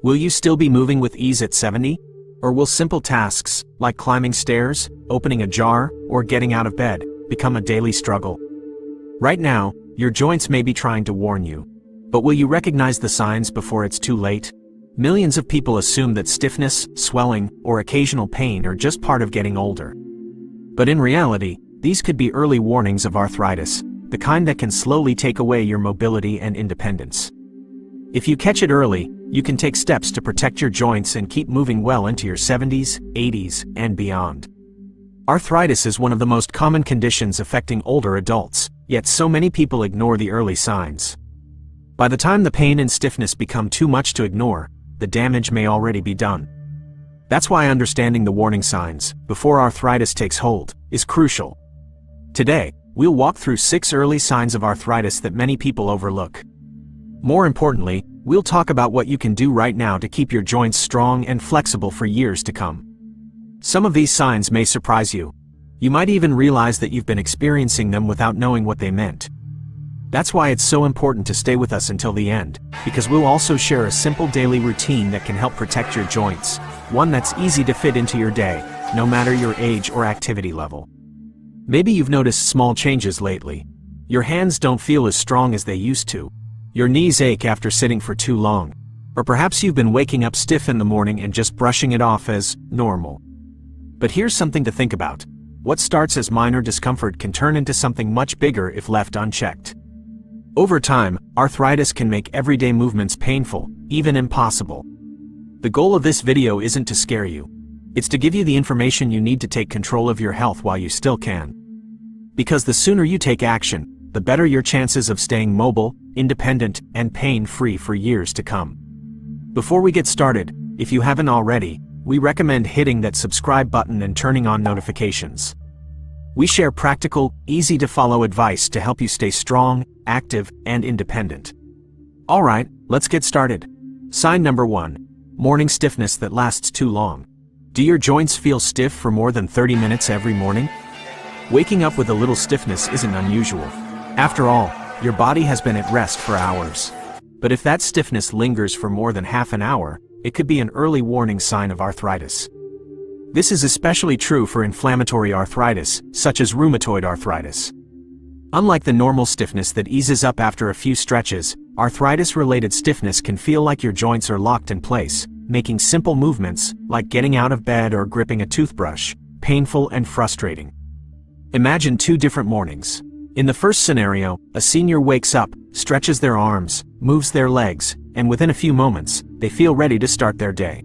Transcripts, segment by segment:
Will you still be moving with ease at 70? Or will simple tasks, like climbing stairs, opening a jar, or getting out of bed, become a daily struggle? Right now, your joints may be trying to warn you. But will you recognize the signs before it's too late? Millions of people assume that stiffness, swelling, or occasional pain are just part of getting older. But in reality, these could be early warnings of arthritis, the kind that can slowly take away your mobility and independence. If you catch it early, you can take steps to protect your joints and keep moving well into your 70s, 80s, and beyond. Arthritis is one of the most common conditions affecting older adults, yet so many people ignore the early signs. By the time the pain and stiffness become too much to ignore, the damage may already be done. That's why understanding the warning signs, before arthritis takes hold, is crucial. Today, we'll walk through 6 early signs of arthritis that many people overlook. More importantly, we'll talk about what you can do right now to keep your joints strong and flexible for years to come. Some of these signs may surprise you. You might even realize that you've been experiencing them without knowing what they meant. That's why it's so important to stay with us until the end, because we'll also share a simple daily routine that can help protect your joints, one that's easy to fit into your day, no matter your age or activity level. Maybe you've noticed small changes lately. Your hands don't feel as strong as they used to. Your knees ache after sitting for too long. Or perhaps you've been waking up stiff in the morning and just brushing it off as normal. But here's something to think about. What starts as minor discomfort can turn into something much bigger if left unchecked. Over time, arthritis can make everyday movements painful, even impossible. The goal of this video isn't to scare you. It's to give you the information you need to take control of your health while you still can. Because the sooner you take action, the better your chances of staying mobile, independent, and pain-free for years to come. Before we get started, if you haven't already, we recommend hitting that subscribe button and turning on notifications. We share practical, easy-to-follow advice to help you stay strong, active, and independent. Alright, let's get started. Sign number 1. Morning stiffness that lasts too long. Do your joints feel stiff for more than 30 minutes every morning? Waking up with a little stiffness isn't unusual. After all, your body has been at rest for hours. But if that stiffness lingers for more than half an hour, it could be an early warning sign of arthritis. This is especially true for inflammatory arthritis, such as rheumatoid arthritis. Unlike the normal stiffness that eases up after a few stretches, arthritis-related stiffness can feel like your joints are locked in place, making simple movements, like getting out of bed or gripping a toothbrush, painful and frustrating. Imagine 2 different mornings. In the first scenario, a senior wakes up, stretches their arms, moves their legs, and within a few moments, they feel ready to start their day.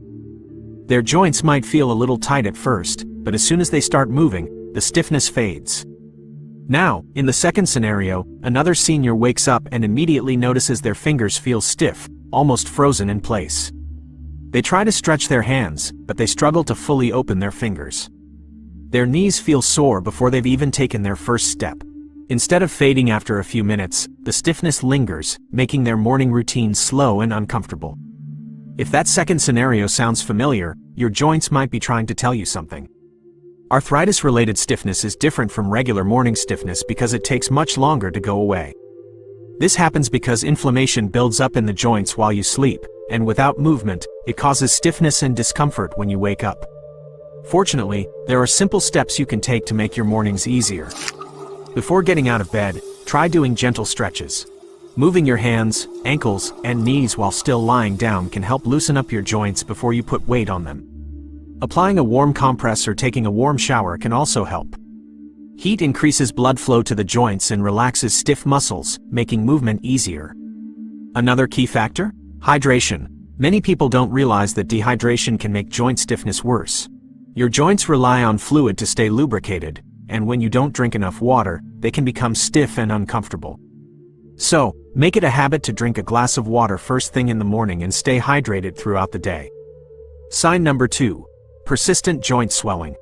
Their joints might feel a little tight at first, but as soon as they start moving, the stiffness fades. Now, in the second scenario, another senior wakes up and immediately notices their fingers feel stiff, almost frozen in place. They try to stretch their hands, but they struggle to fully open their fingers. Their knees feel sore before they've even taken their first step. Instead of fading after a few minutes, the stiffness lingers, making their morning routine slow and uncomfortable. If that second scenario sounds familiar, your joints might be trying to tell you something. Arthritis-related stiffness is different from regular morning stiffness because it takes much longer to go away. This happens because inflammation builds up in the joints while you sleep, and without movement, it causes stiffness and discomfort when you wake up. Fortunately, there are simple steps you can take to make your mornings easier. Before getting out of bed, try doing gentle stretches. Moving your hands, ankles, and knees while still lying down can help loosen up your joints before you put weight on them. Applying a warm compress or taking a warm shower can also help. Heat increases blood flow to the joints and relaxes stiff muscles, making movement easier. Another key factor? Hydration. Many people don't realize that dehydration can make joint stiffness worse. Your joints rely on fluid to stay lubricated, and when you don't drink enough water, they can become stiff and uncomfortable. So, make it a habit to drink a glass of water first thing in the morning and stay hydrated throughout the day. Sign number 2. Persistent joint swelling.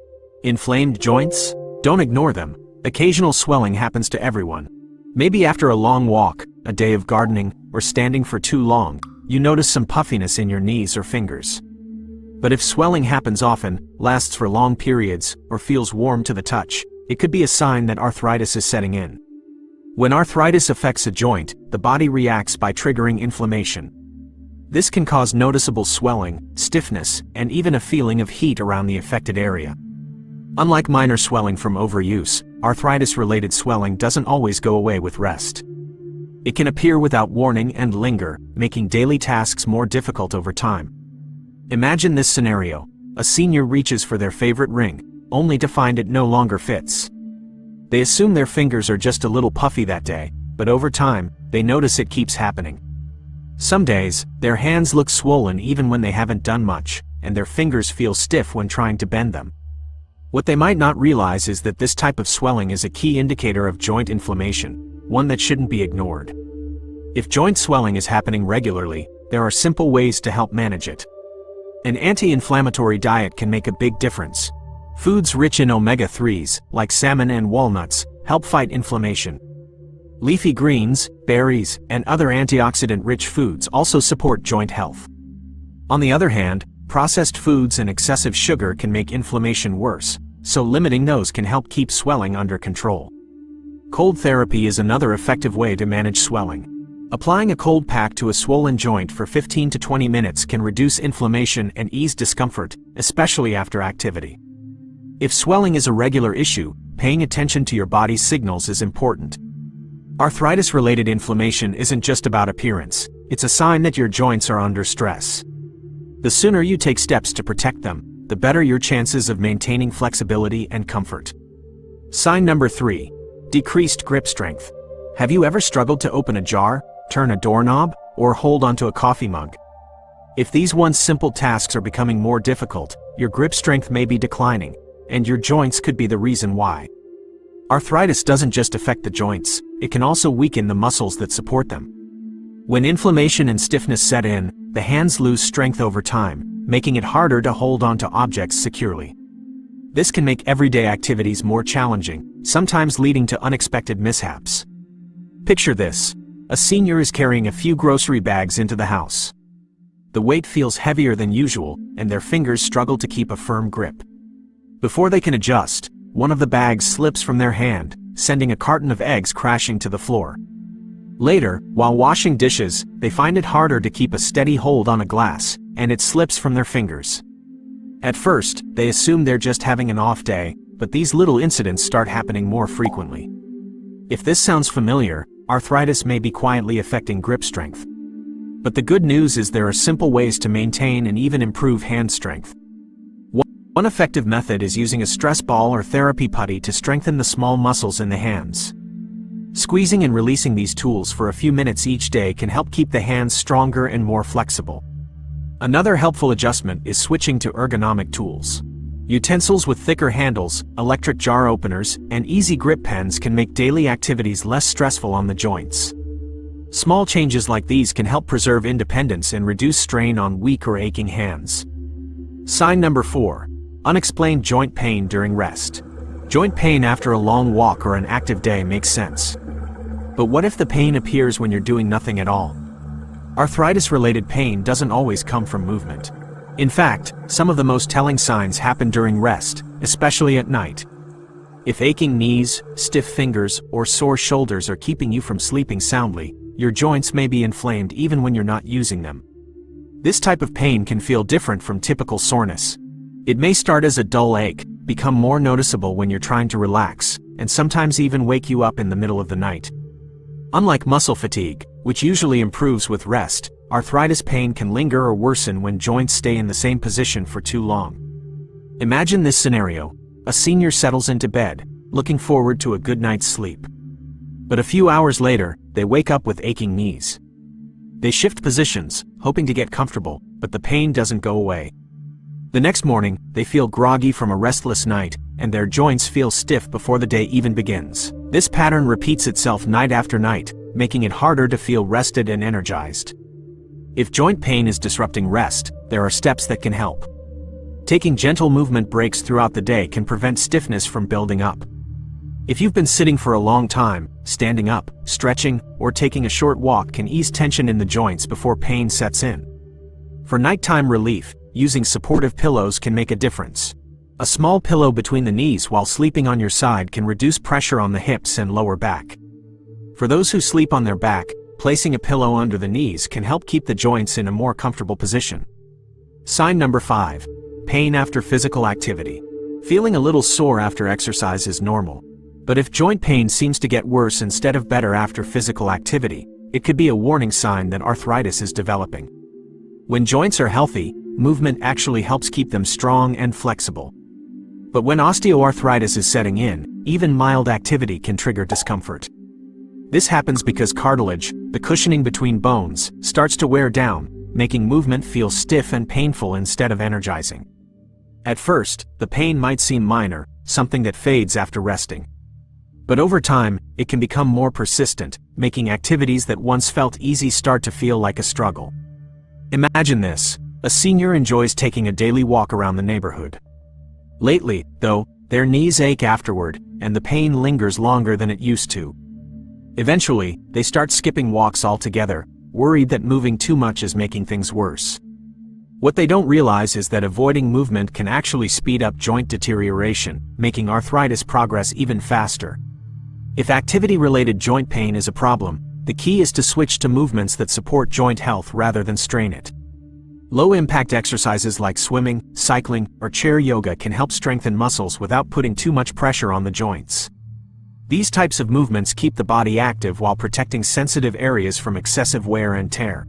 Inflamed joints? Don't ignore them. Occasional swelling happens to everyone. Maybe after a long walk, a day of gardening, or standing for too long, you notice some puffiness in your knees or fingers. But if swelling happens often, lasts for long periods, or feels warm to the touch, it could be a sign that arthritis is setting in. When arthritis affects a joint, the body reacts by triggering inflammation. This can cause noticeable swelling, stiffness, and even a feeling of heat around the affected area. Unlike minor swelling from overuse, arthritis-related swelling doesn't always go away with rest. It can appear without warning and linger, making daily tasks more difficult over time. Imagine this scenario: a senior reaches for their favorite ring, only to find it no longer fits. They assume their fingers are just a little puffy that day, but over time, they notice it keeps happening. Some days, their hands look swollen even when they haven't done much, and their fingers feel stiff when trying to bend them. What they might not realize is that this type of swelling is a key indicator of joint inflammation, one that shouldn't be ignored. If joint swelling is happening regularly, there are simple ways to help manage it. An anti-inflammatory diet can make a big difference. Foods rich in omega-3s, like salmon and walnuts, help fight inflammation. Leafy greens, berries, and other antioxidant-rich foods also support joint health. On the other hand, processed foods and excessive sugar can make inflammation worse, so limiting those can help keep swelling under control. Cold therapy is another effective way to manage swelling. Applying a cold pack to a swollen joint for 15 to 20 minutes can reduce inflammation and ease discomfort, especially after activity. If swelling is a regular issue, paying attention to your body's signals is important. Arthritis-related inflammation isn't just about appearance, it's a sign that your joints are under stress. The sooner you take steps to protect them, the better your chances of maintaining flexibility and comfort. Sign number 3. Decreased grip strength. Have you ever struggled to open a jar, turn a doorknob, or hold onto a coffee mug? If these once simple tasks are becoming more difficult, your grip strength may be declining, and your joints could be the reason why. Arthritis doesn't just affect the joints, it can also weaken the muscles that support them. When inflammation and stiffness set in, the hands lose strength over time, making it harder to hold onto objects securely. This can make everyday activities more challenging, sometimes leading to unexpected mishaps. Picture this: a senior is carrying a few grocery bags into the house. The weight feels heavier than usual, and their fingers struggle to keep a firm grip. Before they can adjust, one of the bags slips from their hand, sending a carton of eggs crashing to the floor. Later, while washing dishes, they find it harder to keep a steady hold on a glass, and it slips from their fingers. At first, they assume they're just having an off day, but these little incidents start happening more frequently. If this sounds familiar, arthritis may be quietly affecting grip strength. But the good news is there are simple ways to maintain and even improve hand strength. One effective method is using a stress ball or therapy putty to strengthen the small muscles in the hands. Squeezing and releasing these tools for a few minutes each day can help keep the hands stronger and more flexible. Another helpful adjustment is switching to ergonomic tools. Utensils with thicker handles, electric jar openers, and easy grip pens can make daily activities less stressful on the joints. Small changes like these can help preserve independence and reduce strain on weak or aching hands. Sign number 4. Unexplained joint pain during rest. Joint pain after a long walk or an active day makes sense. But what if the pain appears when you're doing nothing at all? Arthritis-related pain doesn't always come from movement. In fact, some of the most telling signs happen during rest, especially at night. If aching knees, stiff fingers, or sore shoulders are keeping you from sleeping soundly, your joints may be inflamed even when you're not using them. This type of pain can feel different from typical soreness. It may start as a dull ache, become more noticeable when you're trying to relax, and sometimes even wake you up in the middle of the night. Unlike muscle fatigue, which usually improves with rest, arthritis pain can linger or worsen when joints stay in the same position for too long. Imagine this scenario: a senior settles into bed, looking forward to a good night's sleep. But a few hours later, they wake up with aching knees. They shift positions, hoping to get comfortable, but the pain doesn't go away. The next morning, they feel groggy from a restless night, and their joints feel stiff before the day even begins. This pattern repeats itself night after night, making it harder to feel rested and energized. If joint pain is disrupting rest, there are steps that can help. Taking gentle movement breaks throughout the day can prevent stiffness from building up. If you've been sitting for a long time, standing up, stretching, or taking a short walk can ease tension in the joints before pain sets in. For nighttime relief, using supportive pillows can make a difference. A small pillow between the knees while sleeping on your side can reduce pressure on the hips and lower back. For those who sleep on their back, placing a pillow under the knees can help keep the joints in a more comfortable position. Sign number 5. Pain after physical activity. Feeling a little sore after exercise is normal. But if joint pain seems to get worse instead of better after physical activity, it could be a warning sign that arthritis is developing. When joints are healthy, movement actually helps keep them strong and flexible. But when osteoarthritis is setting in, even mild activity can trigger discomfort. This happens because cartilage, the cushioning between bones, starts to wear down, making movement feel stiff and painful instead of energizing. At first, the pain might seem minor, something that fades after resting. But over time, it can become more persistent, making activities that once felt easy start to feel like a struggle. Imagine this: a senior enjoys taking a daily walk around the neighborhood. Lately, though, their knees ache afterward, and the pain lingers longer than it used to. Eventually, they start skipping walks altogether, worried that moving too much is making things worse. What they don't realize is that avoiding movement can actually speed up joint deterioration, making arthritis progress even faster. If activity-related joint pain is a problem, the key is to switch to movements that support joint health rather than strain it. Low-impact exercises like swimming, cycling, or chair yoga can help strengthen muscles without putting too much pressure on the joints. These types of movements keep the body active while protecting sensitive areas from excessive wear and tear.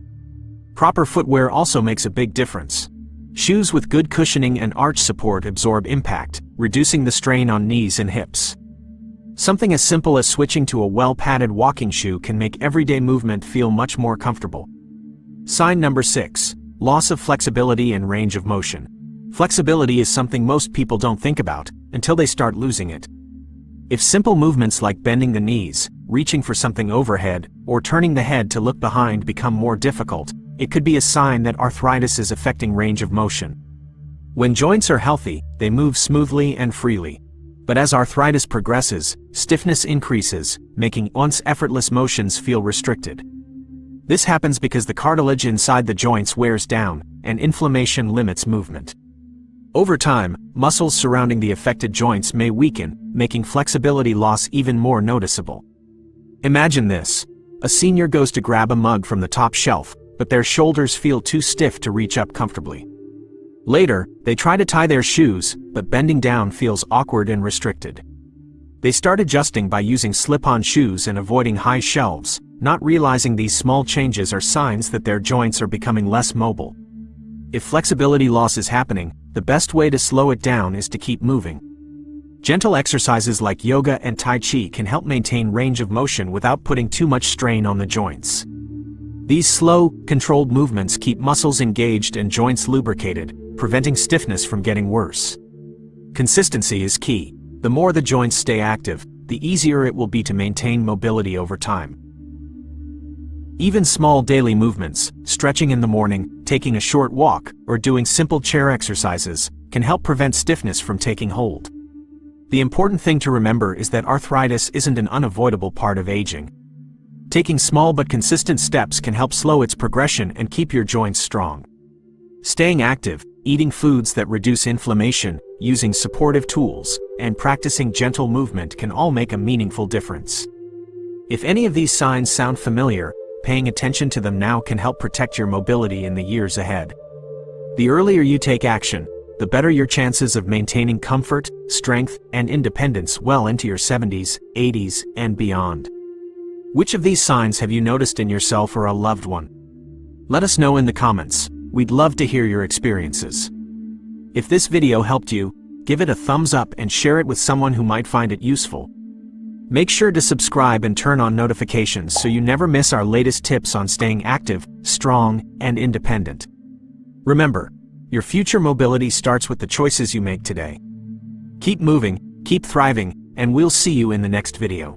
Proper footwear also makes a big difference. Shoes with good cushioning and arch support absorb impact, reducing the strain on knees and hips. Something as simple as switching to a well-padded walking shoe can make everyday movement feel much more comfortable. Sign number 6. Loss of flexibility and range of motion. Flexibility is something most people don't think about until they start losing it. If simple movements like bending the knees, reaching for something overhead, or turning the head to look behind become more difficult, it could be a sign that arthritis is affecting range of motion. When joints are healthy, they move smoothly and freely. But as arthritis progresses, stiffness increases, making once effortless motions feel restricted. This happens because the cartilage inside the joints wears down, and inflammation limits movement. Over time, muscles surrounding the affected joints may weaken, making flexibility loss even more noticeable. Imagine this: a senior goes to grab a mug from the top shelf, but their shoulders feel too stiff to reach up comfortably. Later, they try to tie their shoes, but bending down feels awkward and restricted. They start adjusting by using slip-on shoes and avoiding high shelves, not realizing these small changes are signs that their joints are becoming less mobile. If flexibility loss is happening, the best way to slow it down is to keep moving. Gentle exercises like yoga and tai chi can help maintain range of motion without putting too much strain on the joints. These slow, controlled movements keep muscles engaged and joints lubricated, preventing stiffness from getting worse. Consistency is key. The more the joints stay active, the easier it will be to maintain mobility over time. Even small daily movements, stretching in the morning, taking a short walk, or doing simple chair exercises, can help prevent stiffness from taking hold. The important thing to remember is that arthritis isn't an unavoidable part of aging. Taking small but consistent steps can help slow its progression and keep your joints strong. Staying active, eating foods that reduce inflammation, using supportive tools, and practicing gentle movement can all make a meaningful difference. If any of these signs sound familiar, paying attention to them now can help protect your mobility in the years ahead. The earlier you take action, the better your chances of maintaining comfort, strength, and independence well into your 70s, 80s, and beyond. Which of these signs have you noticed in yourself or a loved one? Let us know in the comments. We'd love to hear your experiences. If this video helped you, give it a thumbs up and share it with someone who might find it useful. Make sure to subscribe and turn on notifications so you never miss our latest tips on staying active, strong, and independent. Remember, your future mobility starts with the choices you make today. Keep moving, keep thriving, and we'll see you in the next video.